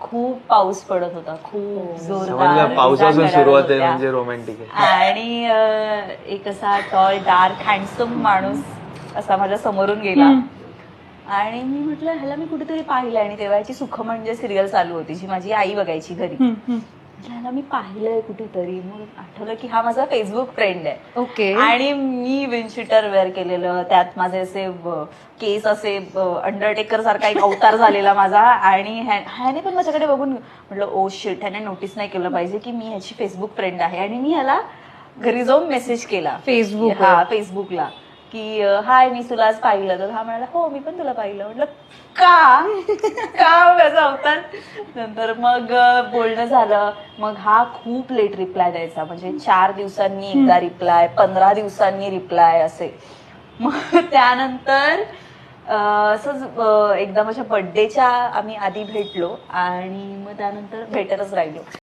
खूप पाऊस पडत होता, खूप जोरदार. समजलं, पावसापासून घडामोडी सुरुवात आहे होत्या. म्हणजे रोमॅन्टिक आहे. आणि एक असा टॉल डार्क हँडसम माणूस असा माझ्या समोरून गेला आणि मी म्हटलं ह्याला मी कुठेतरी पाहिलंय. आणि तेव्हा याची सुख म्हणजे सिरियल चालू होती जी माझी आई बघायची घरी. ह्याला मी पाहिलंय कुठेतरी. मग आठवलं की हा माझा फेसबुक फ्रेंड आहे. ओके. आणि मी विंडशीटर वेअर केलेलं, त्यात माझे असे केस असे अंडरटेकर सारखा एक अवतार झालेला माझा. आणि ह्याने पण माझ्याकडे बघून म्हटलं ओ शिट, ह्याने नोटीस नाही केलं पाहिजे की मी ह्याची फेसबुक फ्रेंड आहे. आणि मी ह्याला घरी जाऊन मेसेज केला फेसबुकला की हाय मी तुला आज पाहिलं. तर हा म्हणाला हो मी पण तुला पाहिलं. म्हटलं का माझा अवतार. नंतर मग बोलणं झालं. मग हा खूप लेट रिप्लाय द्यायचा, म्हणजे 4 दिवसांनी एकदा रिप्लाय, 15 दिवसांनी रिप्लाय असे. मग त्यानंतर असंच एकदा माझ्या बर्थडेच्या आम्ही आधी भेटलो आणि मग त्यानंतर भेटतच राहिलो.